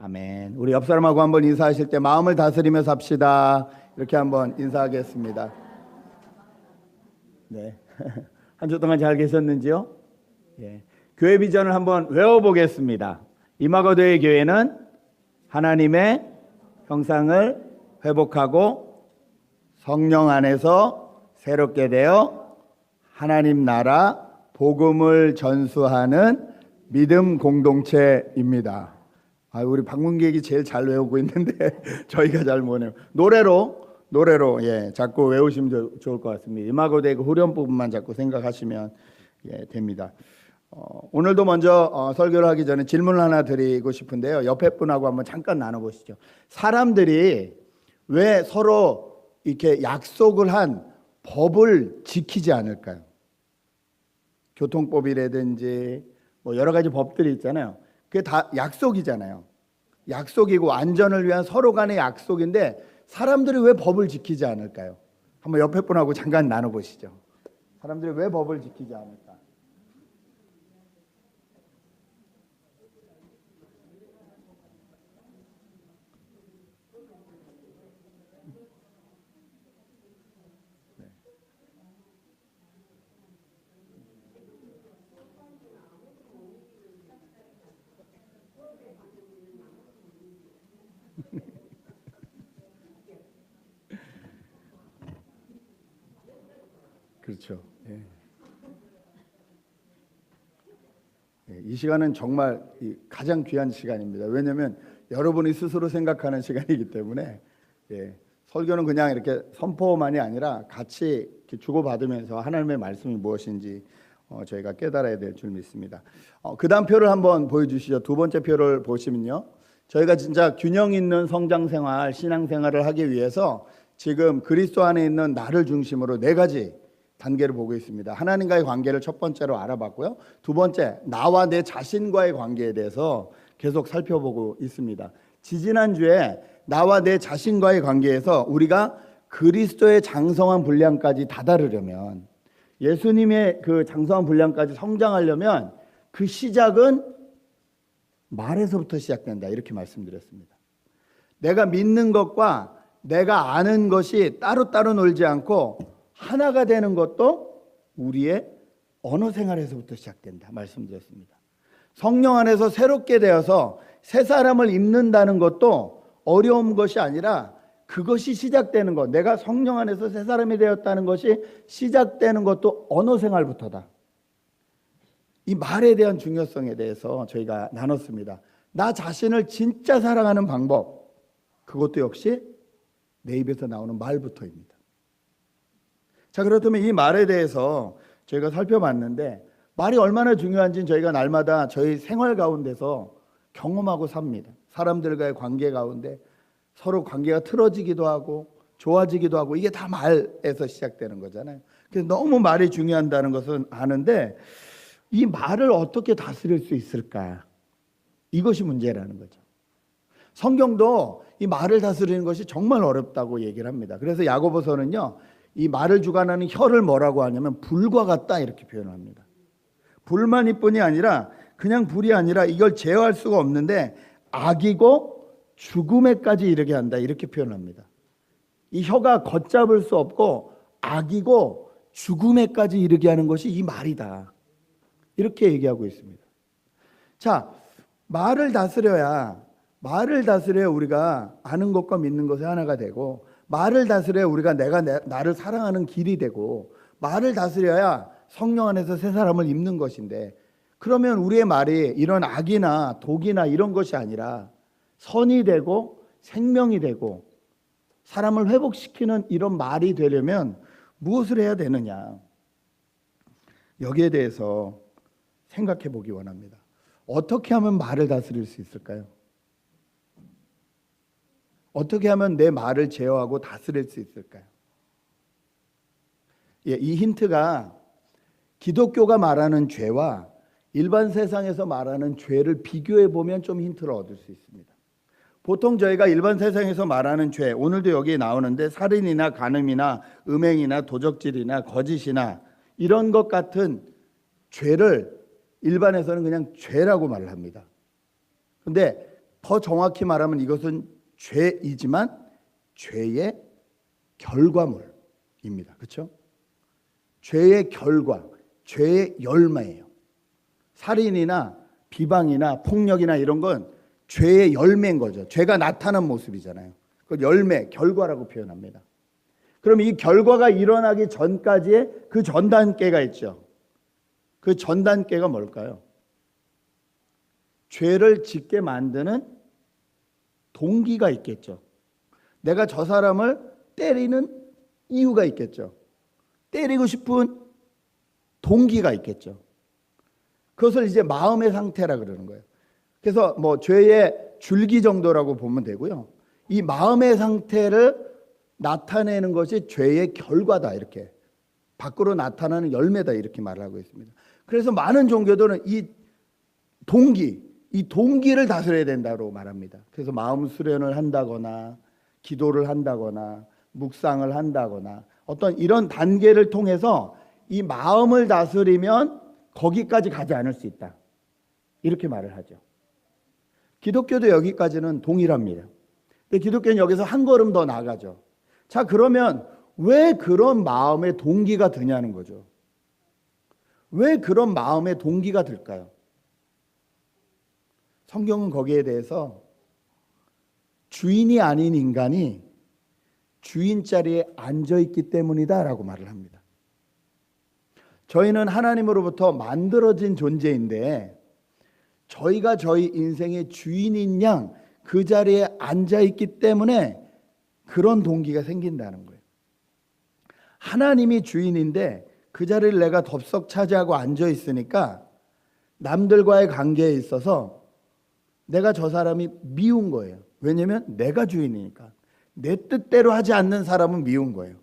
아멘. 우리 옆 사람하고 한번 인사하실 때 마음을 다스리며 삽시다. 이렇게 한번 인사하겠습니다. 네. 한 주 동안 잘 계셨는지요? 예. 교회 비전을 한번 외워보겠습니다. 임하거도의 교회는 하나님의 형상을 회복하고 성령 안에서 새롭게 되어 하나님 나라 복음을 전수하는 믿음 공동체입니다. 우리 방문객이 제일 잘 외우고 있는데 저희가 잘 못해요. 노래로 자꾸 외우시면 좋을 것 같습니다. 임하거도의 그 후렴 부분만 자꾸 생각하시면 됩니다. 오늘도 먼저 설교를 하기 전에 질문을 하나 드리고 싶은데요. 옆에 분하고 한번 잠깐 나눠보시죠. 사람들이 왜 서로 이렇게 약속을 한 법을 지키지 않을까요? 교통법이라든지 뭐 여러 가지 법들이 있잖아요. 그게 다 약속이잖아요. 약속이고 안전을 위한 서로 간의 약속인데 사람들이 왜 법을 지키지 않을까요? 한번 옆에 분하고 잠깐 나눠보시죠. 사람들이 왜 법을 지키지 않을까? 그렇죠. 이 시간은 정말 가장 귀한 시간입니다. 왜냐하면 여러분이 스스로 생각하는 시간이기 때문에 설교는 그냥 이렇게 선포만이 아니라 같이 이렇게 주고받으면서 하나님의 말씀이 무엇인지 저희가 깨달아야 될 줄 믿습니다. 그 다음 표를 한번 보여주시죠. 두 번째 표를 보시면요. 저희가 진짜 균형 있는 성장생활, 신앙생활을 하기 위해서 지금 그리스도 안에 있는 나를 중심으로 네 가지 단계를 보고 있습니다. 하나님과의 관계를 첫 번째로 알아봤고요. 두 번째, 나와 내 자신과의 관계에 대해서 계속 살펴보고 있습니다. 지지난주에 나와 내 자신과의 관계에서 우리가 그리스도의 장성한 분량까지 다다르려면, 예수님의 그 장성한 분량까지 성장하려면 그 시작은 말에서부터 시작된다, 이렇게 말씀드렸습니다. 내가 믿는 것과 내가 아는 것이 따로따로 놀지 않고 하나가 되는 것도 우리의 언어 생활에서부터 시작된다 말씀드렸습니다. 성령 안에서 새롭게 되어서 새 사람을 입는다는 것도 어려운 것이 아니라 그것이 시작되는 것, 내가 성령 안에서 새 사람이 되었다는 것이 시작되는 것도 언어 생활부터다. 이 말에 대한 중요성에 대해서 저희가 나눴습니다. 나 자신을 진짜 사랑하는 방법, 그것도 역시 내 입에서 나오는 말부터입니다. 자, 그렇다면 이 말에 대해서 저희가 살펴봤는데 말이 얼마나 중요한지는 저희가 날마다 저희 생활 가운데서 경험하고 삽니다. 사람들과의 관계 가운데 서로 관계가 틀어지기도 하고 좋아지기도 하고 이게 다 말에서 시작되는 거잖아요. 그래서 너무 말이 중요하다는 것은 아는데 이 말을 어떻게 다스릴 수 있을까? 이것이 문제라는 거죠. 성경도 이 말을 다스리는 것이 정말 어렵다고 얘기를 합니다. 그래서 야고보서는요, 이 말을 주관하는 혀를 뭐라고 하냐면 불과 같다, 이렇게 표현합니다. 불만일 뿐이 아니라 그냥 불이 아니라 이걸 제어할 수가 없는데 악이고 죽음에까지 이르게 한다, 이렇게 표현합니다. 이 혀가 걷잡을 수 없고 악이고 죽음에까지 이르게 하는 것이 이 말이다, 이렇게 얘기하고 있습니다. 자, 말을 다스려야 우리가 아는 것과 믿는 것이 하나가 되고, 말을 다스려야 우리가 나를 사랑하는 길이 되고, 말을 다스려야 성령 안에서 새 사람을 입는 것인데, 그러면 우리의 말이 이런 악이나 독이나 이런 것이 아니라 선이 되고 생명이 되고 사람을 회복시키는 이런 말이 되려면 무엇을 해야 되느냐, 여기에 대해서 생각해 보기 원합니다. 어떻게 하면 말을 다스릴 수 있을까요? 어떻게 하면 내 말을 제어하고 다스릴 수 있을까요? 이 힌트가 기독교가 말하는 죄와 일반 세상에서 말하는 죄를 비교해 보면 좀 힌트를 얻을 수 있습니다. 보통 저희가 일반 세상에서 말하는 죄, 오늘도 여기 나오는데 살인이나 간음이나 음행이나 도적질이나 거짓이나 이런 것 같은 죄를 일반에서는 그냥 죄라고 말을 합니다. 그런데 더 정확히 말하면 이것은 죄이지만 죄의 결과물입니다. 그렇죠? 죄의 결과, 죄의 열매예요. 살인이나 비방이나 폭력이나 이런 건 죄의 열매인 거죠. 죄가 나타난 모습이잖아요. 그 열매, 결과라고 표현합니다. 그럼 이 결과가 일어나기 전까지의 그 전 단계가 있죠. 그 전 단계가 뭘까요? 죄를 짓게 만드는 동기가 있겠죠. 내가 저 사람을 때리는 이유가 있겠죠. 때리고 싶은 동기가 있겠죠. 그것을 이제 마음의 상태라 그러는 거예요. 그래서 뭐 죄의 줄기 정도라고 보면 되고요. 이 마음의 상태를 나타내는 것이 죄의 결과다, 이렇게 밖으로 나타나는 열매다, 이렇게 말을 하고 있습니다. 그래서 많은 종교들은 이 동기를 다스려야 된다고 말합니다. 그래서 마음 수련을 한다거나 기도를 한다거나 묵상을 한다거나 어떤 이런 단계를 통해서 이 마음을 다스리면 거기까지 가지 않을 수 있다, 이렇게 말을 하죠. 기독교도 여기까지는 동일합니다. 근데 기독교는 여기서 한 걸음 더 나가죠. 자, 그러면 왜 그런 마음의 동기가 드냐는 거죠. 왜 그런 마음의 동기가 들까요? 성경은 거기에 대해서 주인이 아닌 인간이 주인 자리에 앉아있기 때문이다라고 말을 합니다. 저희는 하나님으로부터 만들어진 존재인데 저희가 저희 인생의 주인인 양 그 자리에 앉아있기 때문에 그런 동기가 생긴다는 거예요. 하나님이 주인인데 그 자리를 내가 덥석 차지하고 앉아있으니까 남들과의 관계에 있어서 내가 저 사람이 미운 거예요. 왜냐하면 내가 주인이니까. 내 뜻대로 하지 않는 사람은 미운 거예요.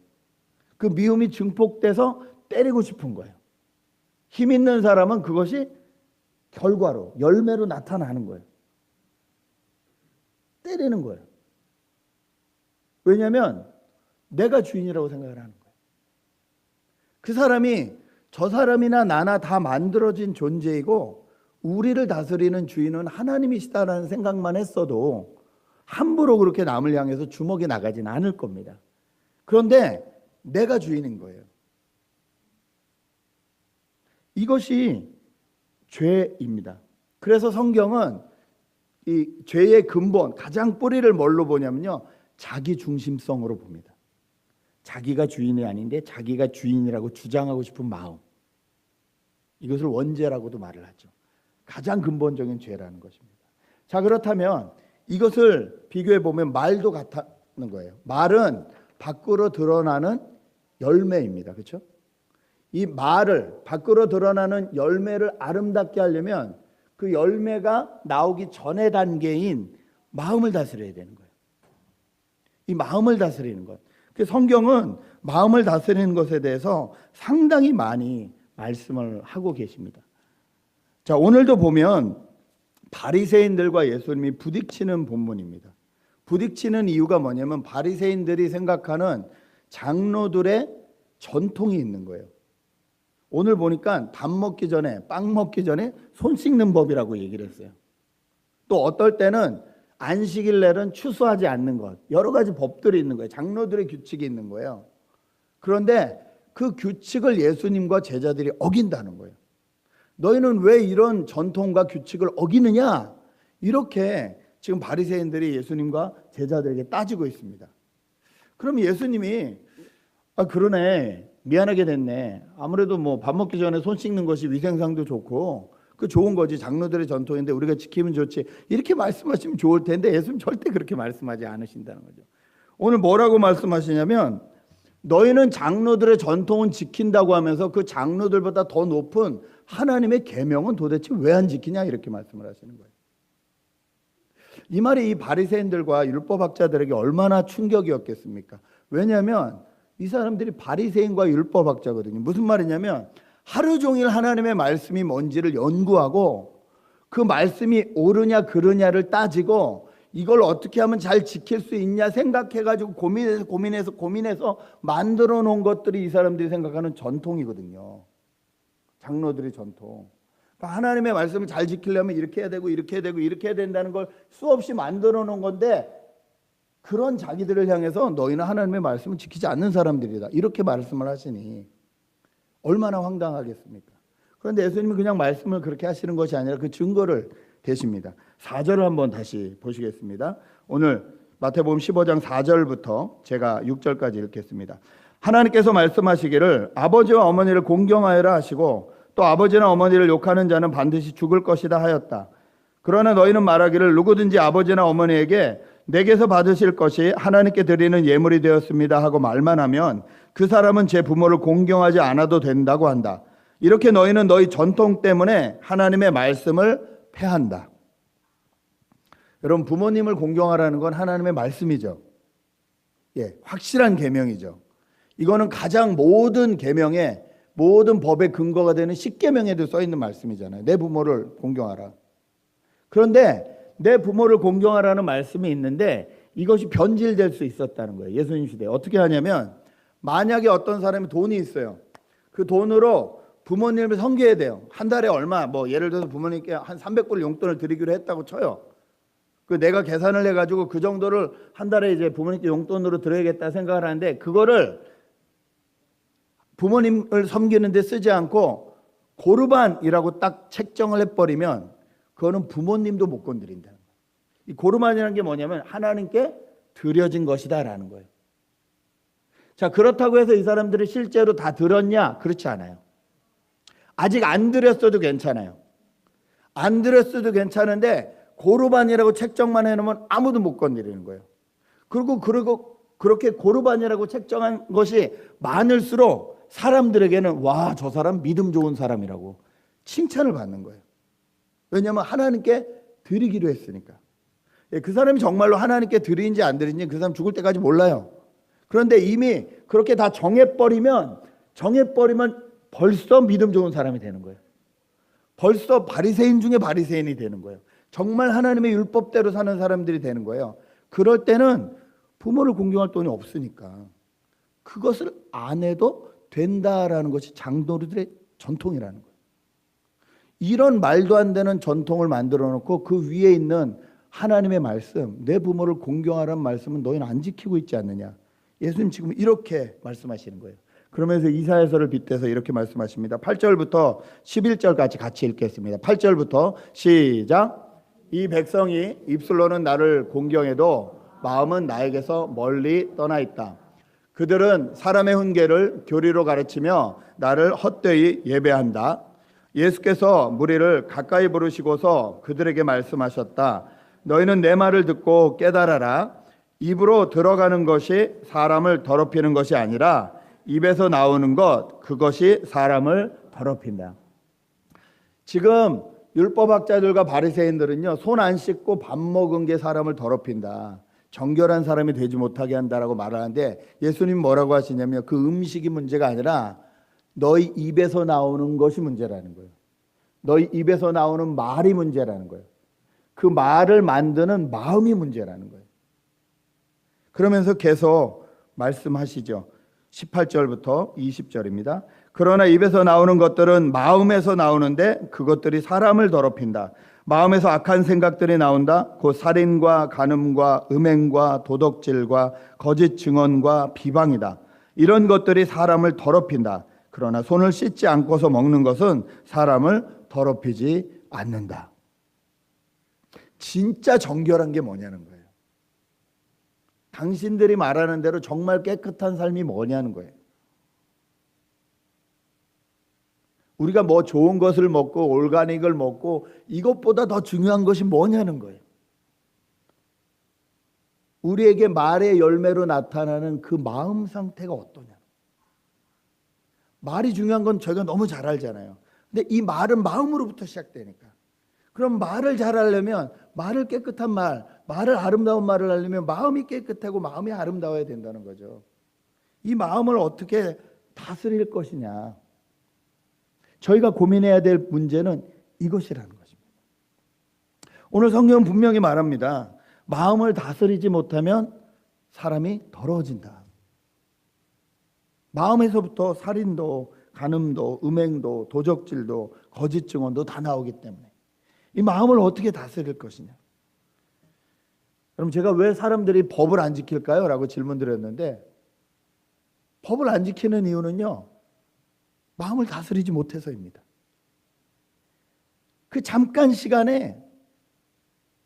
그 미움이 증폭돼서 때리고 싶은 거예요. 힘 있는 사람은 그것이 결과로, 열매로 나타나는 거예요. 때리는 거예요. 왜냐하면 내가 주인이라고 생각을 하는 거예요. 그 사람이 저 사람이나 나나 다 만들어진 존재이고 우리를 다스리는 주인은 하나님이시다라는 생각만 했어도 함부로 그렇게 남을 향해서 주먹이 나가진 않을 겁니다. 그런데 내가 주인인 거예요. 이것이 죄입니다. 그래서 성경은 이 죄의 근본, 가장 뿌리를 뭘로 보냐면요, 자기 중심성으로 봅니다. 자기가 주인이 아닌데 자기가 주인이라고 주장하고 싶은 마음, 이것을 원죄라고도 말을 하죠. 가장 근본적인 죄라는 것입니다. 자, 그렇다면 이것을 비교해 보면 말도 같다는 거예요. 말은 밖으로 드러나는 열매입니다. 그렇죠? 이 말을, 밖으로 드러나는 열매를 아름답게 하려면 그 열매가 나오기 전의 단계인 마음을 다스려야 되는 거예요. 이 마음을 다스리는 것. 성경은 마음을 다스리는 것에 대해서 상당히 많이 말씀을 하고 계십니다. 자, 오늘도 보면 바리새인들과 예수님이 부딪히는 본문입니다. 부딪히는 이유가 뭐냐면 바리새인들이 생각하는 장로들의 전통이 있는 거예요. 오늘 보니까 밥 먹기 전에, 빵 먹기 전에 손 씻는 법이라고 얘기를 했어요. 또 어떨 때는 안식일날은 추수하지 않는 것, 여러 가지 법들이 있는 거예요. 장로들의 규칙이 있는 거예요. 그런데 그 규칙을 예수님과 제자들이 어긴다는 거예요. 너희는 왜 이런 전통과 규칙을 어기느냐? 이렇게 지금 바리새인들이 예수님과 제자들에게 따지고 있습니다. 그럼 예수님이 그러네, 미안하게 됐네. 아무래도 뭐 밥 먹기 전에 손 씻는 것이 위생상도 좋고 그 좋은 거지, 장로들의 전통인데 우리가 지키면 좋지, 이렇게 말씀하시면 좋을 텐데 예수님 절대 그렇게 말씀하지 않으신다는 거죠. 오늘 뭐라고 말씀하시냐면 너희는 장로들의 전통은 지킨다고 하면서 그 장로들보다 더 높은 하나님의 계명은 도대체 왜 안 지키냐, 이렇게 말씀을 하시는 거예요. 이 말이 이 바리새인들과 율법학자들에게 얼마나 충격이었겠습니까? 왜냐하면 이 사람들이 바리새인과 율법학자거든요. 무슨 말이냐면 하루 종일 하나님의 말씀이 뭔지를 연구하고 그 말씀이 옳으냐 그르냐를 따지고 이걸 어떻게 하면 잘 지킬 수 있냐 생각해가지고 고민해서 만들어 놓은 것들이 이 사람들이 생각하는 전통이거든요. 장로들의 전통. 그러니까 하나님의 말씀을 잘 지키려면 이렇게 해야 되고 이렇게 해야 되고 이렇게 해야 된다는 걸 수없이 만들어 놓은 건데, 그런 자기들을 향해서 너희는 하나님의 말씀을 지키지 않는 사람들이다, 이렇게 말씀을 하시니 얼마나 황당하겠습니까? 그런데 예수님은 그냥 말씀을 그렇게 하시는 것이 아니라 그 증거를 대십니다. 4절을 한번 다시 보시겠습니다. 오늘 마태복음 15장 4절부터 제가 6절까지 읽겠습니다. 하나님께서 말씀하시기를 아버지와 어머니를 공경하여라 하시고 또 아버지나 어머니를 욕하는 자는 반드시 죽을 것이다 하였다. 그러나 너희는 말하기를 누구든지 아버지나 어머니에게 내게서 받으실 것이 하나님께 드리는 예물이 되었습니다 하고 말만 하면 그 사람은 제 부모를 공경하지 않아도 된다고 한다. 이렇게 너희는 너희 전통 때문에 하나님의 말씀을 폐한다. 여러분, 부모님을 공경하라는 건 하나님의 말씀이죠. 확실한 계명이죠. 이거는 가장 모든 계명에, 모든 법의 근거가 되는 십계명에도 써 있는 말씀이잖아요. 내 부모를 공경하라. 그런데 내 부모를 공경하라는 말씀이 있는데 이것이 변질될 수 있었다는 거예요. 예수님 시대에 어떻게 하냐면, 만약에 어떤 사람이 돈이 있어요. 그 돈으로 부모님을 섬겨야 돼요. 한 달에 얼마, 뭐 예를 들어서 부모님께 한 300불 용돈을 드리기로 했다고 쳐요. 그 내가 계산을 해가지고 그 정도를 한 달에 이제 부모님께 용돈으로 드려야겠다 생각을 하는데, 그거를 부모님을 섬기는 데 쓰지 않고 고르반이라고 딱 책정을 해버리면 그거는 부모님도 못 건드린다는 거예요. 이 고르반이라는 게 뭐냐면 하나님께 드려진 것이다 라는 거예요. 자, 그렇다고 해서 이 사람들이 실제로 다 드렸냐? 그렇지 않아요. 아직 안 드렸어도 괜찮아요. 안 드렸어도 괜찮은데 고르반이라고 책정만 해놓으면 아무도 못 건드리는 거예요. 그리고 그렇게 고르반이라고 책정한 것이 많을수록 사람들에게는 와, 저 사람 믿음 좋은 사람이라고 칭찬을 받는 거예요. 왜냐하면 하나님께 드리기로 했으니까. 그 사람이 정말로 하나님께 드리는지 안 드리는지 그 사람 죽을 때까지 몰라요. 그런데 이미 그렇게 다 정해버리면 벌써 믿음 좋은 사람이 되는 거예요. 벌써 바리새인 중에 바리새인이 되는 거예요. 정말 하나님의 율법대로 사는 사람들이 되는 거예요. 그럴 때는 부모를 공경할 돈이 없으니까 그것을 안 해도 된다라는 것이 장로들의 전통이라는 거예요. 이런 말도 안 되는 전통을 만들어 놓고 그 위에 있는 하나님의 말씀, 내 부모를 공경하라는 말씀은 너희는 안 지키고 있지 않느냐. 예수님 지금 이렇게 말씀하시는 거예요. 그러면서 이사야서를 빗대서 이렇게 말씀하십니다. 8절부터 11절까지 같이 읽겠습니다. 8절부터 시작. 이 백성이 입술로는 나를 공경해도 마음은 나에게서 멀리 떠나 있다. 그들은 사람의 훈계를 교리로 가르치며 나를 헛되이 예배한다. 예수께서 무리를 가까이 부르시고서 그들에게 말씀하셨다. 너희는 내 말을 듣고 깨달아라. 입으로 들어가는 것이 사람을 더럽히는 것이 아니라 입에서 나오는 것, 그것이 사람을 더럽힌다. 지금 율법학자들과 바리새인들은요, 손 안 씻고 밥 먹은 게 사람을 더럽힌다, 정결한 사람이 되지 못하게 한다라고 말하는데, 예수님 뭐라고 하시냐면 그 음식이 문제가 아니라 너희 입에서 나오는 것이 문제라는 거예요. 너희 입에서 나오는 말이 문제라는 거예요. 그 말을 만드는 마음이 문제라는 거예요. 그러면서 계속 말씀하시죠. 18절부터 20절입니다. 그러나 입에서 나오는 것들은 마음에서 나오는데 그것들이 사람을 더럽힌다. 마음에서 악한 생각들이 나온다. 곧 살인과 간음과 음행과 도덕질과 거짓 증언과 비방이다. 이런 것들이 사람을 더럽힌다. 그러나 손을 씻지 않고서 먹는 것은 사람을 더럽히지 않는다. 진짜 정결한 게 뭐냐는 거예요. 당신들이 말하는 대로 정말 깨끗한 삶이 뭐냐는 거예요. 우리가 뭐 좋은 것을 먹고 올가닉을 먹고 이것보다 더 중요한 것이 뭐냐는 거예요. 우리에게 말의 열매로 나타나는 그 마음 상태가 어떠냐. 말이 중요한 건 저희가 너무 잘 알잖아요. 근데 이 말은 마음으로부터 시작되니까. 그럼 말을 잘하려면 말을 깨끗한 말을 아름다운 말을 하려면 마음이 깨끗하고 마음이 아름다워야 된다는 거죠. 이 마음을 어떻게 다스릴 것이냐. 저희가 고민해야 될 문제는 이것이라는 것입니다. 오늘 성경은 분명히 말합니다. 마음을 다스리지 못하면 사람이 더러워진다. 마음에서부터 살인도, 간음도, 음행도, 도적질도, 거짓 증언도 다 나오기 때문에 이 마음을 어떻게 다스릴 것이냐. 그럼 제가 왜 사람들이 법을 안 지킬까요? 라고 질문 드렸는데, 법을 안 지키는 이유는요, 마음을 다스리지 못해서입니다. 그 잠깐 시간에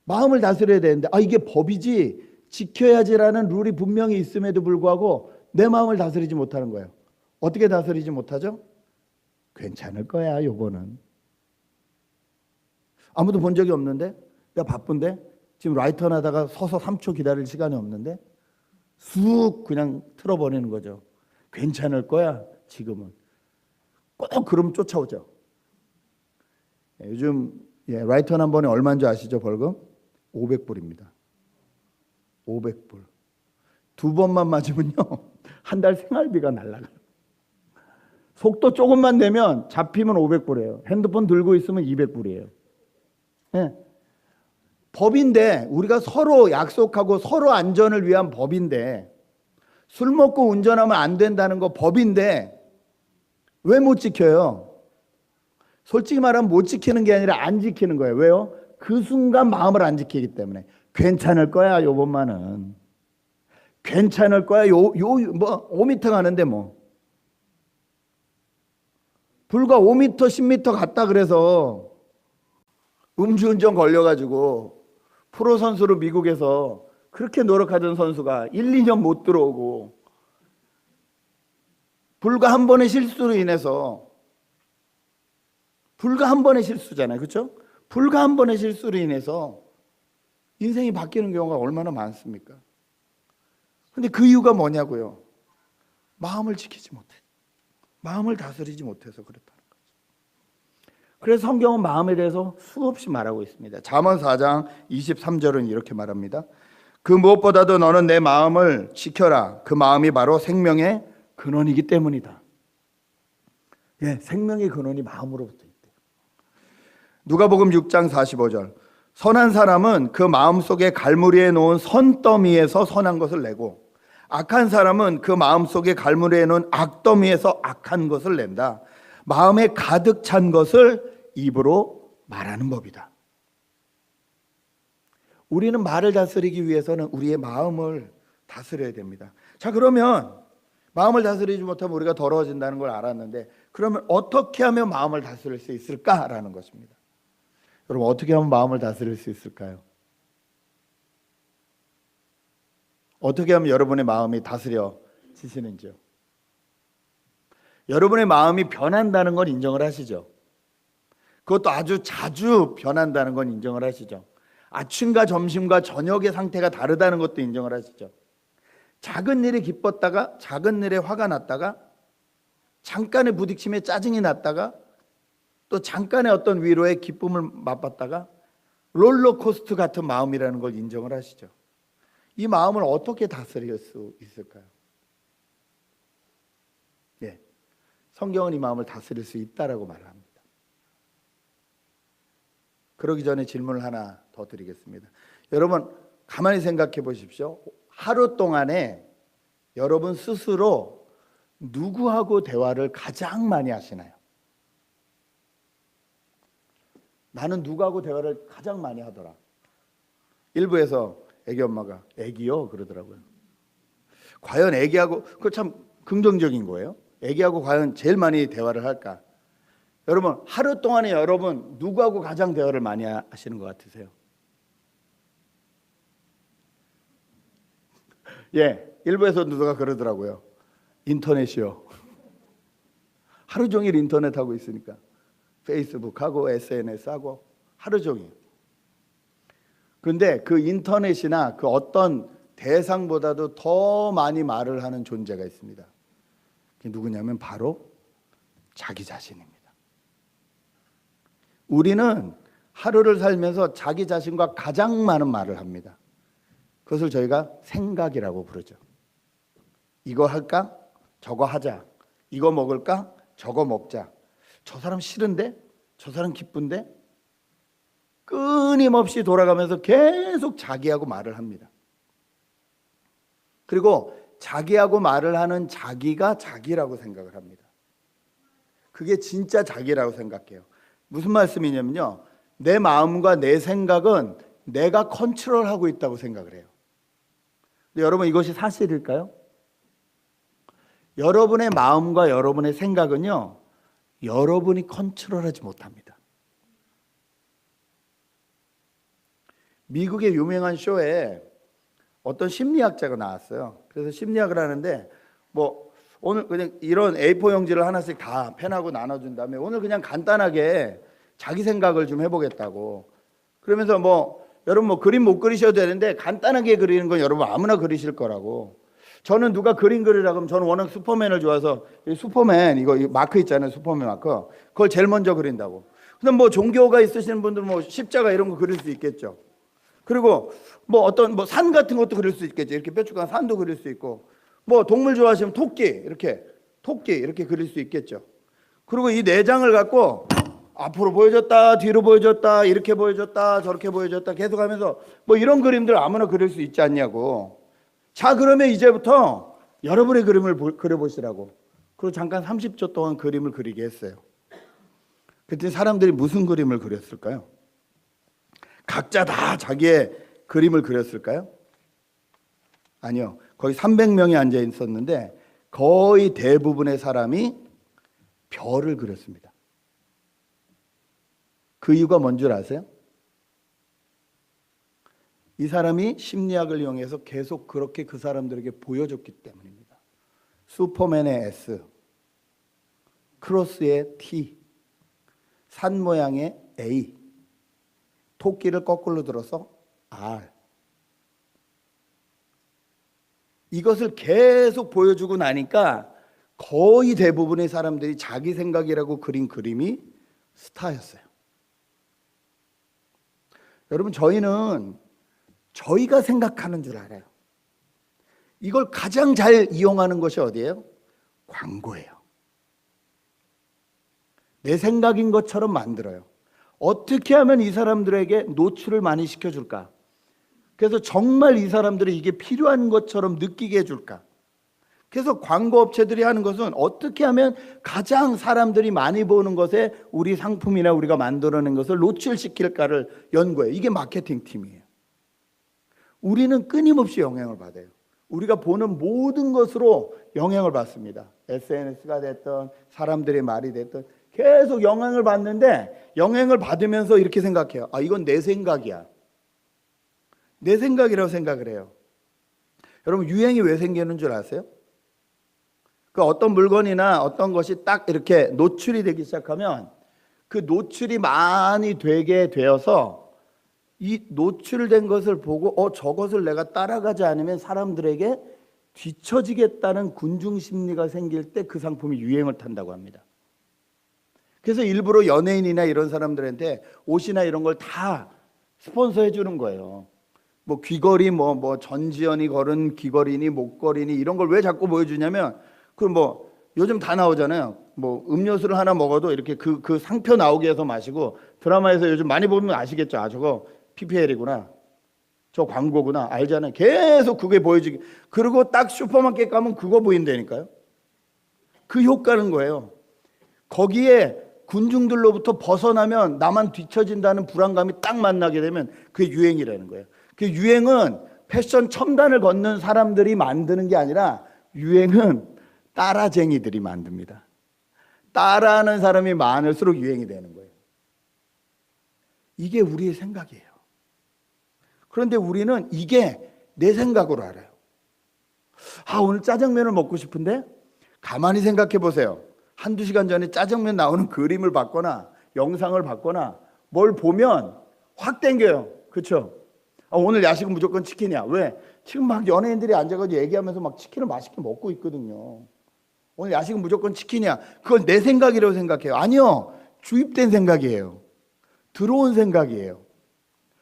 마음을 다스려야 되는데, 이게 법이지 지켜야지라는 룰이 분명히 있음에도 불구하고 내 마음을 다스리지 못하는 거예요. 어떻게 다스리지 못하죠? 괜찮을 거야, 요거는. 아무도 본 적이 없는데, 야 바쁜데, 지금 라이턴 하다가 서서 3초 기다릴 시간이 없는데 쑥 그냥 틀어버리는 거죠. 괜찮을 거야, 지금은. 꼭 그럼 쫓아오죠. 요즘 라이턴 한 번에 얼마인 줄 아시죠? 벌금? 500불입니다. 500불. 2번만 맞으면요, 한 달 생활비가 날아가요. 속도 조금만 내면 잡히면 500불이에요. 핸드폰 들고 있으면 200불이에요. 네. 법인데, 우리가 서로 약속하고 서로 안전을 위한 법인데, 술 먹고 운전하면 안 된다는 거 법인데 왜 못 지켜요? 솔직히 말하면 못 지키는 게 아니라 안 지키는 거예요. 왜요? 그 순간 마음을 안 지키기 때문에. 괜찮을 거야, 요번만은. 괜찮을 거야, 뭐 5m 가는데 뭐. 불과 5m, 10m 갔다 그래서 음주운전 걸려가지고 프로 선수로 미국에서 그렇게 노력하던 선수가 1, 2년 못 들어오고, 불과 한 번의 실수로 인해서, 불과 한 번의 실수잖아요, 그렇죠? 불과 한 번의 실수로 인해서 인생이 바뀌는 경우가 얼마나 많습니까? 근데 그 이유가 뭐냐고요? 마음을 지키지 못해, 마음을 다스리지 못해서 그렇다는 거죠. 그래서 성경은 마음에 대해서 수없이 말하고 있습니다. 잠언 4장 23절은 이렇게 말합니다. 그 무엇보다도 너는 내 마음을 지켜라. 그 마음이 바로 생명의 근원이기 때문이다. 생명의 근원이 마음으로부터 있대요. 누가복음 6장 45절. 선한 사람은 그 마음속에 갈무리에 놓은 선더미에서 선한 것을 내고, 악한 사람은 그 마음속에 갈무리에 놓은 악더미에서 악한 것을 낸다. 마음에 가득 찬 것을 입으로 말하는 법이다. 우리는 말을 다스리기 위해서는 우리의 마음을 다스려야 됩니다. 자, 그러면 마음을 다스리지 못하면 우리가 더러워진다는 걸 알았는데, 그러면 어떻게 하면 마음을 다스릴 수 있을까라는 것입니다. 여러분, 어떻게 하면 마음을 다스릴 수 있을까요? 어떻게 하면 여러분의 마음이 다스려지시는지요? 여러분의 마음이 변한다는 건 인정을 하시죠? 그것도 아주 자주 변한다는 건 인정을 하시죠? 아침과 점심과 저녁의 상태가 다르다는 것도 인정을 하시죠? 작은 일에 기뻤다가 작은 일에 화가 났다가, 잠깐의 부딪힘에 짜증이 났다가, 또 잠깐의 어떤 위로에 기쁨을 맛봤다가, 롤러코스터 같은 마음이라는 걸 인정을 하시죠? 이 마음을 어떻게 다스릴 수 있을까요? 성경은 이 마음을 다스릴 수 있다라고 말을 합니다. 그러기 전에 질문을 하나 더 드리겠습니다. 여러분, 가만히 생각해 보십시오. 하루 동안에 여러분 스스로 누구하고 대화를 가장 많이 하시나요? 나는 누구하고 대화를 가장 많이 하더라. 일부에서 애기 엄마가 애기요 그러더라고요. 과연 애기하고, 그거 참 긍정적인 거예요. 애기하고 과연 제일 많이 대화를 할까? 여러분, 하루 동안에 여러분 누구하고 가장 대화를 많이 하시는 것 같으세요? 일부에서 누가 그러더라고요. 인터넷이요. 하루 종일 인터넷 하고 있으니까 페이스북하고 SNS하고 하루 종일. 그런데 그 인터넷이나 그 어떤 대상보다도 더 많이 말을 하는 존재가 있습니다. 그게 누구냐면 바로 자기 자신입니다. 우리는 하루를 살면서 자기 자신과 가장 많은 말을 합니다. 그것을 저희가 생각이라고 부르죠. 이거 할까? 저거 하자. 이거 먹을까? 저거 먹자. 저 사람 싫은데? 저 사람 기쁜데? 끊임없이 돌아가면서 계속 자기하고 말을 합니다. 그리고 자기하고 말을 하는 자기가 자기라고 생각을 합니다. 그게 진짜 자기라고 생각해요. 무슨 말씀이냐면요, 내 마음과 내 생각은 내가 컨트롤하고 있다고 생각을 해요. 근데 여러분, 이것이 사실일까요? 여러분의 마음과 여러분의 생각은요, 여러분이 컨트롤하지 못합니다. 미국의 유명한 쇼에 어떤 심리학자가 나왔어요. 그래서 심리학을 하는데 오늘 그냥 이런 A4 용지를 하나씩 다 펜하고 나눠준 다음에 오늘 그냥 간단하게 자기 생각을 좀 해보겠다고. 그러면서 여러분 그림 못 그리셔도 되는데 간단하게 그리는 건 여러분 아무나 그리실 거라고. 저는 누가 그림 그리라고 하면 저는 워낙 슈퍼맨을 좋아해서 슈퍼맨 이거 마크 있잖아요. 슈퍼맨 마크. 그걸 제일 먼저 그린다고. 근데 종교가 있으시는 분들은 십자가 이런 거 그릴 수 있겠죠. 그리고 어떤 산 같은 것도 그릴 수 있겠죠. 이렇게 뾰족한 산도 그릴 수 있고, 동물 좋아하시면 토끼 이렇게 그릴 수 있겠죠. 그리고 이 네 장을 갖고 앞으로 보여줬다, 뒤로 보여줬다, 이렇게 보여줬다, 저렇게 보여줬다 계속하면서 이런 그림들 아무나 그릴 수 있지 않냐고. 자, 그러면 이제부터 여러분의 그림을 그려보시라고. 그리고 잠깐 30초 동안 그림을 그리게 했어요. 그때 사람들이 무슨 그림을 그렸을까요? 각자 다 자기의 그림을 그렸을까요? 아니요. 거의 300명이 앉아 있었는데 거의 대부분의 사람이 별을 그렸습니다. 그 이유가 뭔 줄 아세요? 이 사람이 심리학을 이용해서 계속 그렇게 그 사람들에게 보여줬기 때문입니다. 슈퍼맨의 S, 크로스의 T, 산 모양의 A, 토끼를 거꾸로 들어서 R. 이것을 계속 보여주고 나니까 거의 대부분의 사람들이 자기 생각이라고 그린 그림이 스타였어요. 여러분, 저희는 저희가 생각하는 줄 알아요. 이걸 가장 잘 이용하는 것이 어디예요? 광고예요. 내 생각인 것처럼 만들어요. 어떻게 하면 이 사람들에게 노출을 많이 시켜줄까? 그래서 정말 이 사람들이 이게 필요한 것처럼 느끼게 해줄까? 그래서 광고업체들이 하는 것은 어떻게 하면 가장 사람들이 많이 보는 것에 우리 상품이나 우리가 만들어낸 것을 노출시킬까를 연구해요. 이게 마케팅 팀이에요. 우리는 끊임없이 영향을 받아요. 우리가 보는 모든 것으로 영향을 받습니다. SNS가 됐든 사람들의 말이 됐든 계속 영향을 받는데, 영향을 받으면서 이렇게 생각해요. 아, 이건 내 생각이야. 내 생각이라고 생각을 해요. 여러분, 유행이 왜 생기는 줄 아세요? 그 어떤 물건이나 어떤 것이 딱 이렇게 노출이 되기 시작하면 그 노출이 많이 되게 되어서 이 노출된 것을 보고 저것을 내가 따라가지 않으면 사람들에게 뒤처지겠다는 군중 심리가 생길 때 그 상품이 유행을 탄다고 합니다. 그래서 일부러 연예인이나 이런 사람들한테 옷이나 이런 걸 다 스폰서해 주는 거예요. 귀걸이 전지현이 걸은 귀걸이니 목걸이니 이런 걸 왜 자꾸 보여주냐면 요즘 다 나오잖아요. 음료수를 하나 먹어도 이렇게 그 상표 나오게 해서 마시고, 드라마에서 요즘 많이 보면 아시겠죠? 아, 저거 PPL이구나, 저 광고구나, 알잖아요. 계속 그게 보여지게. 그리고 딱 슈퍼마켓 가면 그거 보인다니까요. 그 효과는 거예요. 거기에 군중들로부터 벗어나면 나만 뒤처진다는 불안감이 딱 만나게 되면 그게 유행이라는 거예요. 그 유행은 패션 첨단을 걷는 사람들이 만드는 게 아니라, 유행은 따라쟁이들이 만듭니다. 따라하는 사람이 많을수록 유행이 되는 거예요. 이게 우리의 생각이에요. 그런데 우리는 이게 내 생각으로 알아요. 아, 오늘 짜장면을 먹고 싶은데? 가만히 생각해 보세요. 한두 시간 전에 짜장면 나오는 그림을 봤거나 영상을 봤거나 뭘 보면 확 땡겨요. 그렇죠? 아, 오늘 야식은 무조건 치킨이야. 왜? 지금 막 연예인들이 앉아가지고 얘기하면서 막 치킨을 맛있게 먹고 있거든요. 오늘 야식은 무조건 치킨이야. 그건 내 생각이라고 생각해요. 아니요. 주입된 생각이에요. 들어온 생각이에요.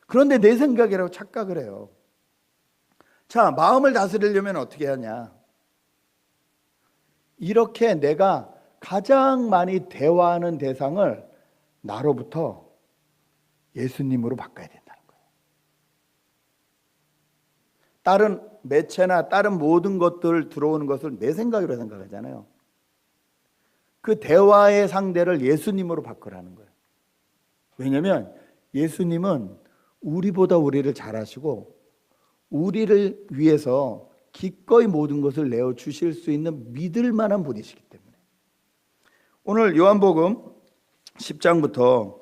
그런데 내 생각이라고 착각을 해요. 자, 마음을 다스리려면 어떻게 하냐? 이렇게 내가 가장 많이 대화하는 대상을 나로부터 예수님으로 바꿔야 된다는 거예요. 다른 매체나 다른 모든 것들 들어오는 것을 내 생각으로 생각하잖아요. 그 대화의 상대를 예수님으로 바꾸라는 거예요. 왜냐하면 예수님은 우리보다 우리를 잘 아시고 우리를 위해서 기꺼이 모든 것을 내어 주실 수 있는 믿을 만한 분이시기 때문에 오늘 요한복음 10장부터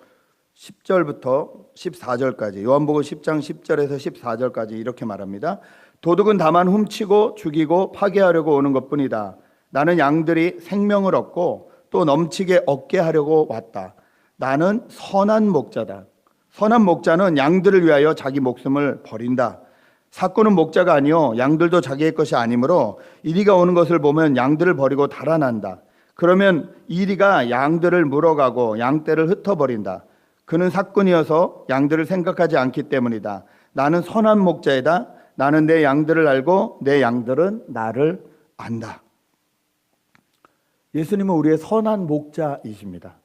10절부터 14절까지 요한복음 10장 10절에서 14절까지 이렇게 말합니다. 도둑은 다만 훔치고 죽이고 파괴하려고 오는 것뿐이다. 나는 양들이 생명을 얻고 또 넘치게 얻게 하려고 왔다. 나는 선한 목자다. 선한 목자는 양들을 위하여 자기 목숨을 버린다. 사꾼은 목자가 아니요 양들도 자기의 것이 아니므로 이리가 오는 것을 보면 양들을 버리고 달아난다. 그러면 이리가 양들을 물어가고 양떼를 흩어버린다. 그는 사꾼이어서 양들을 생각하지 않기 때문이다. 나는 선한 목자이다. 나는 내 양들을 알고 내 양들은 나를 안다. 예수님은 우리의 선한 목자이십니다.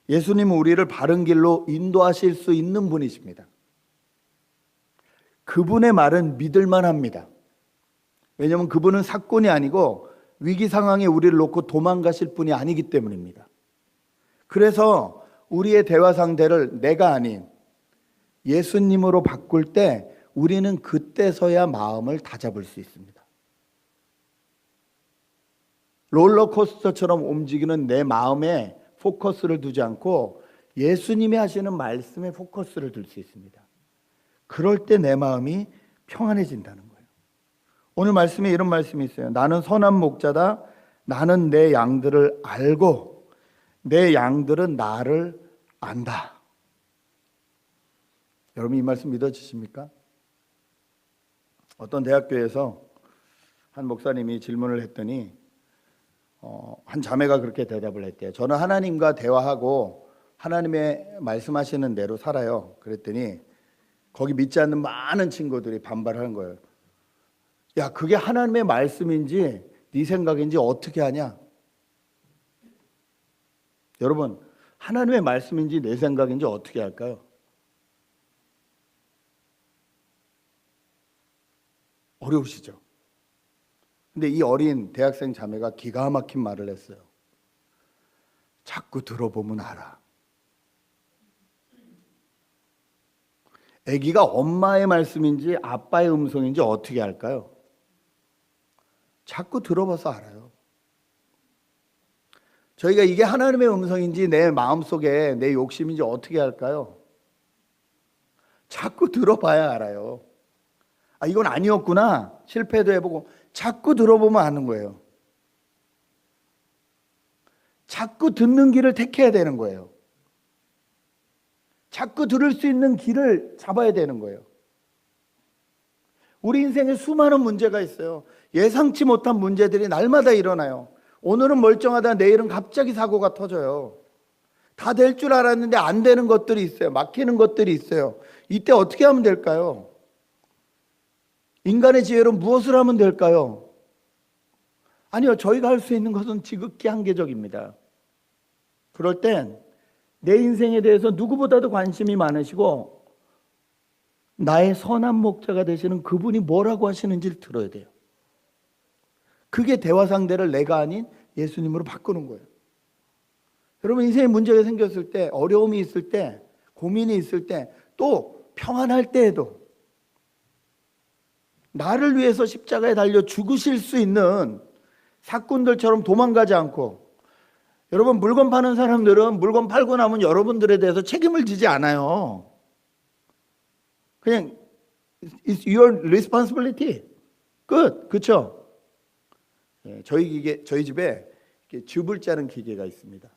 예수님은 우리를 바른 길로 인도하실 수 있는 분이십니다. 그분의 말은 믿을만 합니다. 왜냐하면 그분은 사꾼이 아니고 위기 상황에 우리를 놓고 도망가실 분이 아니기 때문입니다. 그래서 우리의 대화 상대를 내가 아닌 예수님으로 바꿀 때 우리는 그때서야 마음을 다잡을 수 있습니다. 롤러코스터처럼 움직이는 내 마음에 포커스를 두지 않고 예수님이 하시는 말씀에 포커스를 둘 수 있습니다. 그럴 때 내 마음이 평안해진다는 거예요. 오늘 말씀에 이런 말씀이 있어요. 나는 선한 목자다. 나는 내 양들을 알고 내 양들은 나를 안다. 여러분 이 말씀 믿어지십니까? 어떤 대학교에서 한 목사님이 질문을 했더니 한 자매가 그렇게 대답을 했대요. 저는 하나님과 대화하고 하나님의 말씀하시는 대로 살아요. 그랬더니 거기 믿지 않는 많은 친구들이 반발하는 거예요. 야, 그게 하나님의 말씀인지 네 생각인지 어떻게 하냐? 여러분, 하나님의 말씀인지 내 생각인지 어떻게 할까요? 어려우시죠? 근데 이 어린 대학생 자매가 기가 막힌 말을 했어요. 자꾸 들어보면 알아. 아기가 엄마의 말씀인지 아빠의 음성인지 어떻게 할까요? 자꾸 들어봐서 알아요. 저희가 이게 하나님의 음성인지 내 마음속에 내 욕심인지 어떻게 할까요? 자꾸 들어봐야 알아요. 아, 이건 아니었구나. 실패도 해보고 자꾸 들어보면 아는 거예요. 자꾸 듣는 길을 택해야 되는 거예요. 자꾸 들을 수 있는 길을 잡아야 되는 거예요. 우리 인생에 수많은 문제가 있어요. 예상치 못한 문제들이 날마다 일어나요. 오늘은 멀쩡하다 내일은 갑자기 사고가 터져요. 다 될 줄 알았는데 안 되는 것들이 있어요. 막히는 것들이 있어요. 이때 어떻게 하면 될까요? 인간의 지혜로 무엇을 하면 될까요? 아니요, 저희가 할 수 있는 것은 지극히 한계적입니다. 그럴 땐 내 인생에 대해서 누구보다도 관심이 많으시고 나의 선한 목자가 되시는 그분이 뭐라고 하시는지를 들어야 돼요. 그게 대화 상대를 내가 아닌 예수님으로 바꾸는 거예요. 여러분 인생에 문제가 생겼을 때, 어려움이 있을 때, 고민이 있을 때, 또 평안할 때에도 나를 위해서 십자가에 달려 죽으실 수 있는 사꾼들처럼 도망가지 않고, 여러분 물건 파는 사람들은 물건 팔고 나면 여러분들에 대해서 책임을 지지 않아요. 그냥 It's your responsibility. 끝. 그렇죠? 저희 집에 즙을 짜는 기계가 있습니다.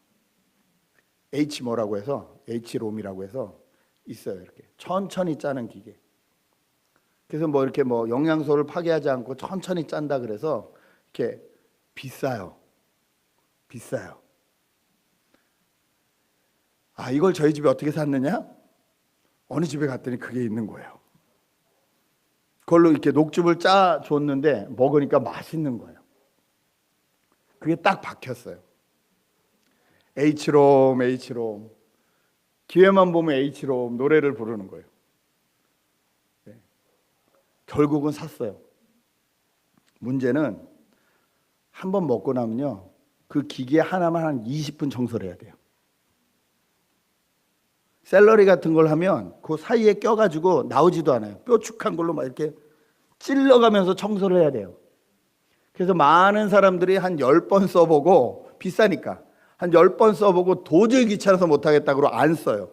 H 뭐라고 해서 H롬이라고 해서 있어요. 이렇게 천천히 짜는 기계. 그래서 뭐 이렇게 뭐 영양소를 파괴하지 않고 천천히 짠다 그래서 이렇게 비싸요. 비싸요. 아, 이걸 저희 집에 어떻게 샀느냐? 어느 집에 갔더니 그게 있는 거예요. 그걸로 이렇게 녹즙을 짜 줬는데 먹으니까 맛있는 거예요. 그게 딱 박혔어요. H롬, H롬. 기회만 보면 H롬 노래를 부르는 거예요. 네. 결국은 샀어요. 문제는 한 번 먹고 나면요, 그 기계 하나만 한 20분 청소를 해야 돼요. 샐러리 같은 걸 하면 그 사이에 껴가지고 나오지도 않아요. 뾰족한 걸로 막 이렇게 찔러가면서 청소를 해야 돼요. 그래서 많은 사람들이 한 10번 써보고, 비싸니까 한 10번 써보고 도저히 귀찮아서 못하겠다고 그러고 안 써요.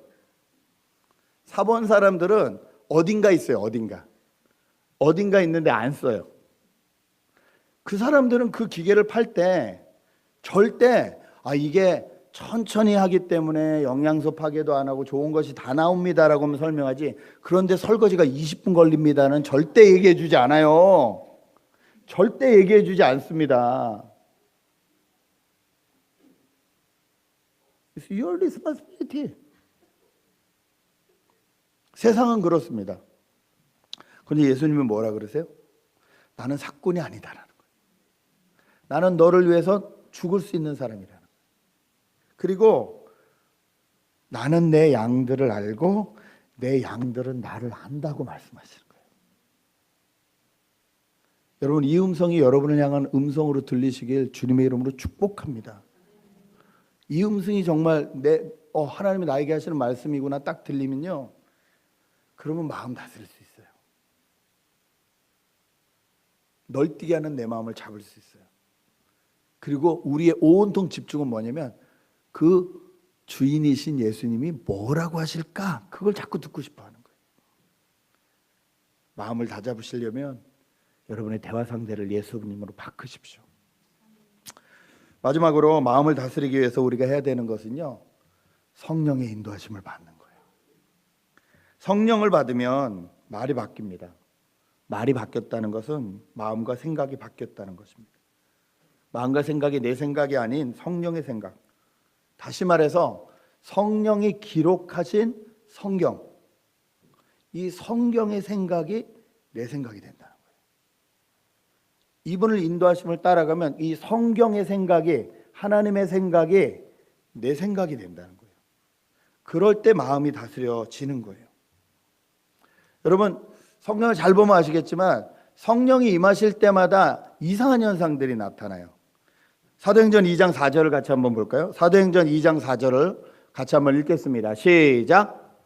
사본 사람들은 어딘가 있어요. 어딘가 있는데 안 써요. 그 사람들은 그 기계를 팔 때 절대 이게 천천히 하기 때문에 영양소 파괴도 안 하고 좋은 것이 다 나옵니다라고 하면 설명하지, 그런데 설거지가 20분 걸립니다는 절대 얘기해 주지 않아요. 절대 얘기해 주지 않습니다. It's your responsibility. 세상은 그렇습니다. 그런데 예수님은 뭐라 그러세요? 나는 사꾼이 아니다라는 거예요. 나는 너를 위해서 죽을 수 있는 사람이라는 거예요. 그리고 나는 내 양들을 알고 내 양들은 나를 안다고 말씀하시는 거예요. 여러분, 이 음성이 여러분을 향한 음성으로 들리시길 주님의 이름으로 축복합니다. 이 음성이 정말 하나님이 나에게 하시는 말씀이구나 딱 들리면요, 그러면 마음 다스릴 수 있어요. 널뛰게 하는 내 마음을 잡을 수 있어요. 그리고 우리의 온통 집중은 뭐냐면 그 주인이신 예수님이 뭐라고 하실까? 그걸 자꾸 듣고 싶어 하는 거예요. 마음을 다잡으시려면 여러분의 대화 상대를 예수님으로 바꾸십시오. 마지막으로 마음을 다스리기 위해서 우리가 해야 되는 것은요, 성령의 인도하심을 받는 거예요. 성령을 받으면 말이 바뀝니다. 말이 바뀌었다는 것은 마음과 생각이 바뀌었다는 것입니다. 마음과 생각이 내 생각이 아닌 성령의 생각. 다시 말해서 성령이 기록하신 성경, 이 성경의 생각이 내 생각이 된다는 거예요. 이분을 인도하심을 따라가면 이 성경의 생각이, 하나님의 생각이 내 생각이 된다는 거예요. 그럴 때 마음이 다스려지는 거예요. 여러분, 성경을 잘 보면 아시겠지만 성령이 임하실 때마다 이상한 현상들이 나타나요. 사도행전 2장 4절을 같이 한번 볼까요? 사도행전 2장 4절을 같이 한번 읽겠습니다. 시작.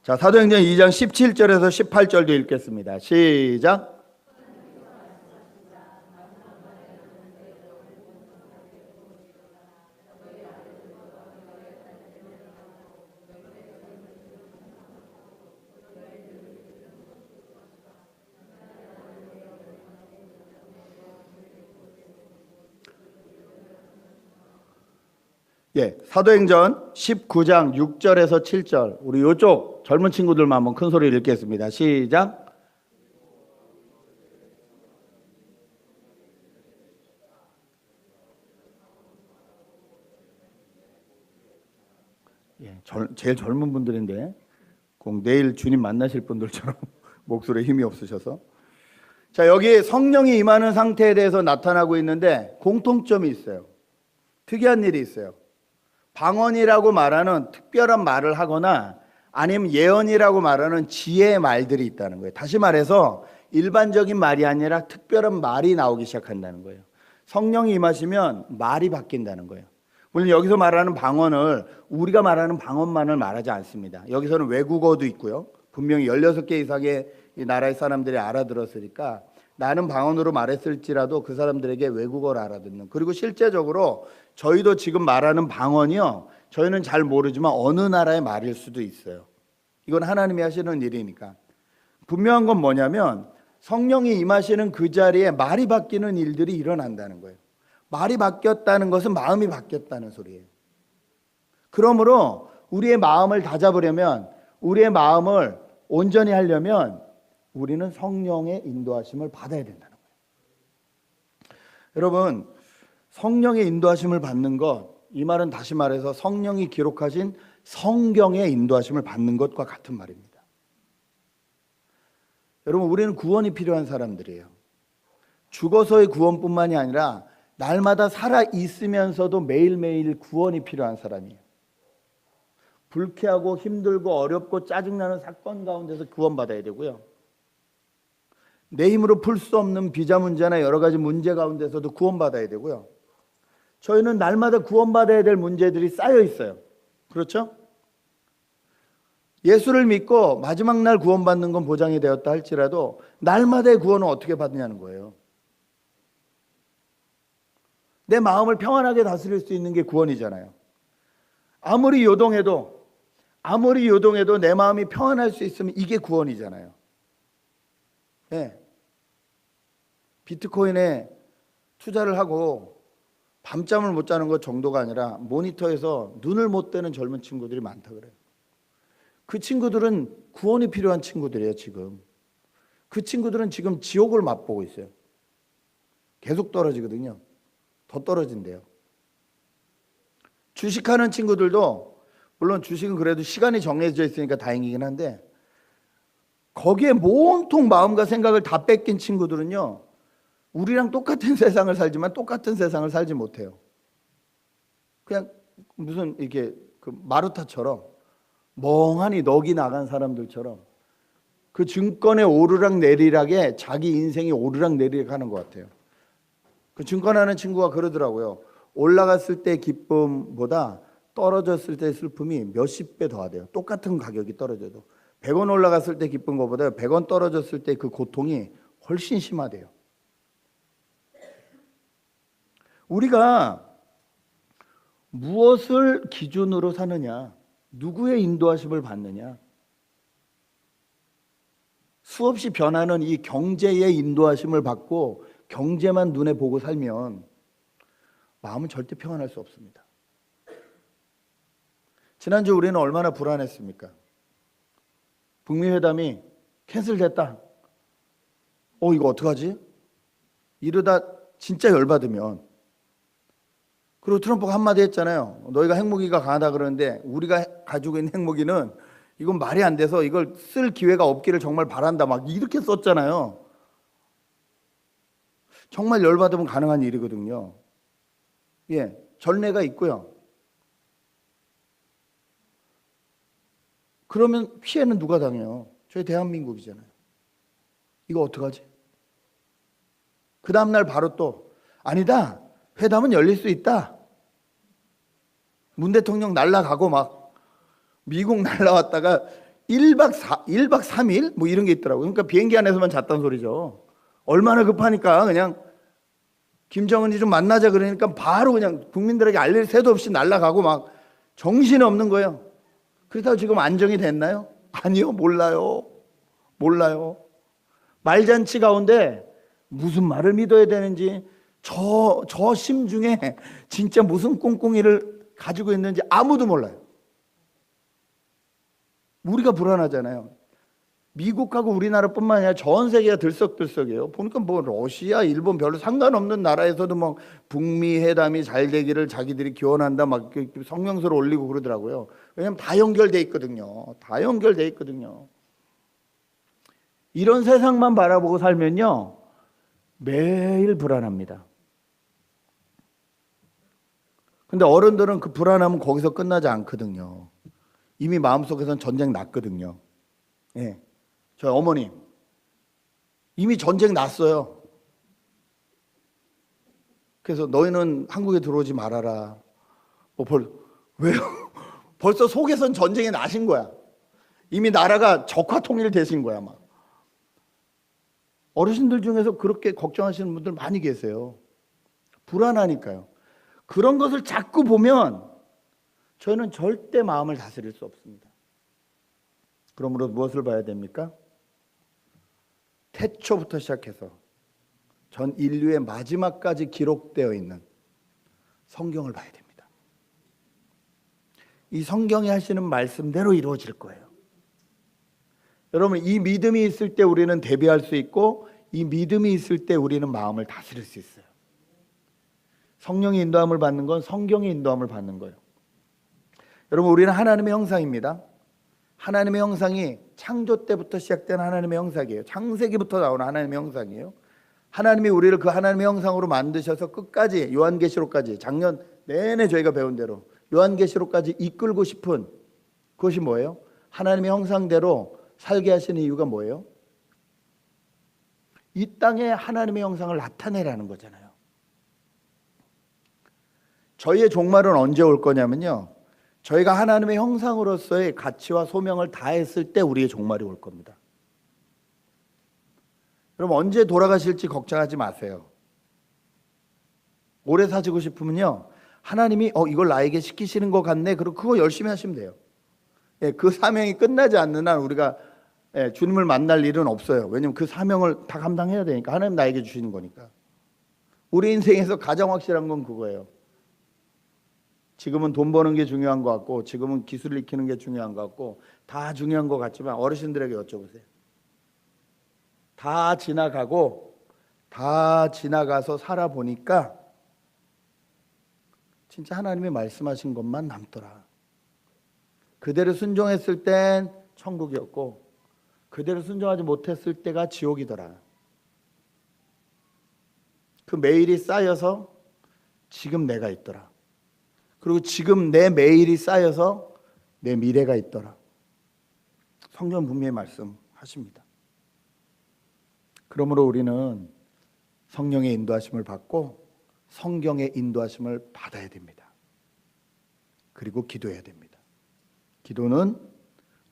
자, 사도행전 2장 17절에서 18절도 읽겠습니다. 시작. 사도행전 19장 6절에서 7절, 우리 이쪽 젊은 친구들만 한번 큰 소리로 읽겠습니다. 시작. 제일 젊은 분들인데 꼭 내일 주님 만나실 분들처럼 목소리에 힘이 없으셔서. 자, 여기 성령이 임하는 상태에 대해서 나타나고 있는데 공통점이 있어요. 특이한 일이 있어요. 방언이라고 말하는 특별한 말을 하거나 아니면 예언이라고 말하는 지혜의 말들이 있다는 거예요. 다시 말해서 일반적인 말이 아니라 특별한 말이 나오기 시작한다는 거예요. 성령이 임하시면 말이 바뀐다는 거예요. 물론 여기서 말하는 방언을 우리가 말하는 방언만을 말하지 않습니다. 여기서는 외국어도 있고요. 분명히 16개 이상의 이 나라의 사람들이 알아들었으니까 나는 방언으로 말했을지라도 그 사람들에게 외국어를 알아듣는, 그리고 실제적으로 저희도 지금 말하는 방언이요, 저희는 잘 모르지만 어느 나라의 말일 수도 있어요. 이건 하나님이 하시는 일이니까. 분명한 건 뭐냐면 성령이 임하시는 그 자리에 말이 바뀌는 일들이 일어난다는 거예요. 말이 바뀌었다는 것은 마음이 바뀌었다는 소리예요. 그러므로 우리의 마음을 다잡으려면, 우리의 마음을 온전히 하려면 우리는 성령의 인도하심을 받아야 된다는 거예요. 여러분, 성령의 인도하심을 받는 것, 이 말은 다시 말해서 성령이 기록하신 성경의 인도하심을 받는 것과 같은 말입니다. 여러분, 우리는 구원이 필요한 사람들이에요. 죽어서의 구원뿐만이 아니라 날마다 살아 있으면서도 매일매일 구원이 필요한 사람이에요. 불쾌하고 힘들고 어렵고 짜증나는 사건 가운데서 구원받아야 되고요. 내 힘으로 풀 수 없는 비자 문제나 여러 가지 문제 가운데서도 구원받아야 되고요. 저희는 날마다 구원받아야 될 문제들이 쌓여 있어요. 그렇죠? 예수를 믿고 마지막 날 구원받는 건 보장이 되었다 할지라도 날마다의 구원은 어떻게 받느냐는 거예요. 내 마음을 평안하게 다스릴 수 있는 게 구원이잖아요. 아무리 요동해도 내 마음이 평안할 수 있으면 이게 구원이잖아요. 네. 비트코인에 투자를 하고 밤잠을 못 자는 것 정도가 아니라 모니터에서 눈을 못 떼는 젊은 친구들이 많다 그래요. 그 친구들은 구원이 필요한 친구들이에요. 지금 그 친구들은 지금 지옥을 맛보고 있어요. 계속 떨어지거든요. 더 떨어진대요. 주식하는 친구들도 물론 주식은 그래도 시간이 정해져 있으니까 다행이긴 한데 거기에 온통 마음과 생각을 다 뺏긴 친구들은요, 우리랑 똑같은 세상을 살지만 똑같은 세상을 살지 못해요. 그냥 무슨 이렇게 그 마루타처럼 멍하니 넋이 나간 사람들처럼 그 증권의 오르락 내리락에 자기 인생이 오르락 내리락 하는 것 같아요. 그 증권하는 친구가 그러더라고요. 올라갔을 때 기쁨보다 떨어졌을 때 슬픔이 몇십 배 더하대요. 똑같은 가격이 떨어져도 100원 올라갔을 때 기쁜 것보다 100원 떨어졌을 때 그 고통이 훨씬 심하대요. 우리가 무엇을 기준으로 사느냐, 누구의 인도하심을 받느냐, 수없이 변하는 이 경제의 인도하심을 받고 경제만 눈에 보고 살면 마음은 절대 평안할 수 없습니다. 지난주 우리는 얼마나 불안했습니까? 북미 회담이 캔슬됐다. 이거 어떡하지? 이러다 진짜 열받으면. 그리고 트럼프가 한마디 했잖아요. 너희가 핵무기가 강하다 그러는데 우리가 가지고 있는 핵무기는 이건 말이 안 돼서 이걸 쓸 기회가 없기를 정말 바란다. 막 이렇게 썼잖아요. 정말 열받으면 가능한 일이거든요. 예, 전례가 있고요. 그러면 피해는 누가 당해요? 저희 대한민국이잖아요. 이거 어떡하지? 그 다음날 바로 또 아니다. 회담은 열릴 수 있다. 문 대통령 날라가고 막 미국 날라왔다가 1박 3일 뭐 이런 게 있더라고요. 그러니까 비행기 안에서만 잤단 소리죠. 얼마나 급하니까 그냥 김정은이 좀 만나자 그러니까 바로 그냥 국민들에게 알릴 새도 없이 날라가고 막 정신이 없는 거예요. 그렇다고 지금 안정이 됐나요? 아니요. 몰라요. 말잔치 가운데 무슨 말을 믿어야 되는지 저 심중에 진짜 무슨 꿍꿍이를 가지고 있는지 아무도 몰라요. 우리가 불안하잖아요. 미국하고 우리나라뿐만 아니라 전 세계가 들썩들썩해요. 보니까 뭐 러시아, 일본 별로 상관없는 나라에서도 막 북미 회담이 잘 되기를 자기들이 기원한다 막 성명서를 올리고 그러더라고요. 왜냐하면 다 연결돼 있거든요. 이런 세상만 바라보고 살면요, 매일 불안합니다. 근데 어른들은 그 불안함은 거기서 끝나지 않거든요. 이미 마음속에서는 전쟁 났거든요. 예. 저희 어머님 이미 전쟁 났어요. 그래서 너희는 한국에 들어오지 말아라. 왜요? 벌써 속에선 전쟁이 나신 거야. 이미 나라가 적화 통일되신 거야. 막 어르신들 중에서 그렇게 걱정하시는 분들 많이 계세요. 불안하니까요. 그런 것을 자꾸 보면 저희는 절대 마음을 다스릴 수 없습니다. 그러므로 무엇을 봐야 됩니까? 태초부터 시작해서 전 인류의 마지막까지 기록되어 있는 성경을 봐야 됩니다. 이 성경이 하시는 말씀대로 이루어질 거예요. 여러분, 이 믿음이 있을 때 우리는 대비할 수 있고, 이 믿음이 있을 때 우리는 마음을 다스릴 수 있어요. 성령의 인도함을 받는 건 성경의 인도함을 받는 거예요. 여러분, 우리는 하나님의 형상입니다. 하나님의 형상이 창조 때부터 시작된 하나님의 형상이에요. 창세기부터 나오는 하나님의 형상이에요. 하나님이 우리를 그 하나님의 형상으로 만드셔서 끝까지 요한계시록까지 작년 내내 저희가 배운 대로 요한계시록까지 이끌고 싶은 그것이 뭐예요? 하나님의 형상대로 살게 하시는 이유가 뭐예요? 이 땅에 하나님의 형상을 나타내라는 거잖아요. 저희의 종말은 언제 올 거냐면요, 저희가 하나님의 형상으로서의 가치와 소명을 다했을 때 우리의 종말이 올 겁니다. 여러분, 언제 돌아가실지 걱정하지 마세요. 오래 사시고 싶으면요, 하나님이 이걸 나에게 시키시는 것 같네, 그리고 그거 열심히 하시면 돼요. 그 사명이 끝나지 않는 한 우리가 주님을 만날 일은 없어요. 왜냐하면 그 사명을 다 감당해야 되니까. 하나님 나에게 주시는 거니까. 우리 인생에서 가장 확실한 건 그거예요. 지금은 돈 버는 게 중요한 것 같고, 지금은 기술을 익히는 게 중요한 것 같고, 다 중요한 것 같지만 어르신들에게 여쭤보세요. 다 지나가서 살아보니까 진짜 하나님이 말씀하신 것만 남더라. 그대로 순종했을 땐 천국이었고, 그대로 순종하지 못했을 때가 지옥이더라. 그 매일이 쌓여서 지금 내가 있더라. 그리고 지금 내 매일이 쌓여서 내 미래가 있더라. 성경 분명히 말씀하십니다. 그러므로 우리는 성령의 인도하심을 받고 성경의 인도하심을 받아야 됩니다. 그리고 기도해야 됩니다. 기도는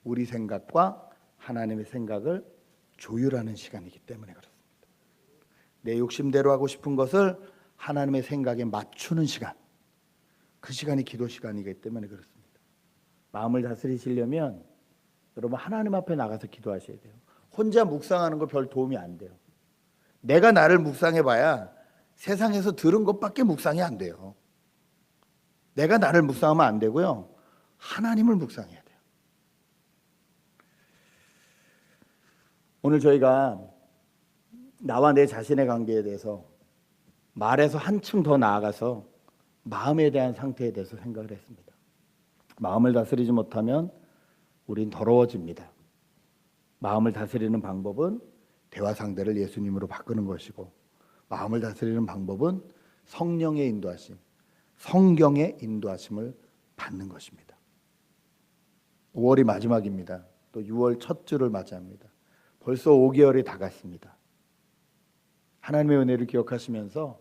우리 생각과 하나님의 생각을 조율하는 시간이기 때문에 그렇습니다. 내 욕심대로 하고 싶은 것을 하나님의 생각에 맞추는 시간, 그 시간이 기도 시간이기 때문에 그렇습니다. 마음을 다스리시려면 여러분, 하나님 앞에 나가서 기도하셔야 돼요. 혼자 묵상하는 거 별 도움이 안 돼요. 내가 나를 묵상해봐야 세상에서 들은 것밖에 묵상이 안 돼요. 내가 나를 묵상하면 안 되고요, 하나님을 묵상해야 돼요. 오늘 저희가 나와 내 자신의 관계에 대해서 말에서 한층 더 나아가서 마음에 대한 상태에 대해서 생각을 했습니다. 마음을 다스리지 못하면 우린 더러워집니다. 마음을 다스리는 방법은 대화 상대를 예수님으로 바꾸는 것이고, 마음을 다스리는 방법은 성령의 인도하심, 성경의 인도하심을 받는 것입니다. 5월이 마지막입니다. 또 6월 첫 주를 맞이합니다. 벌써 5개월이 다 갔습니다. 하나님의 은혜를 기억하시면서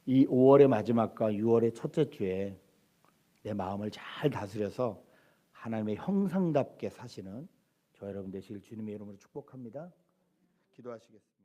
이 5월의 마지막과 6월의 첫째 주에 내 마음을 잘 다스려서 하나님의 형상답게 사시는 저 여러분 되시길 주님의 이름으로 축복합니다. 기도하시겠습니다.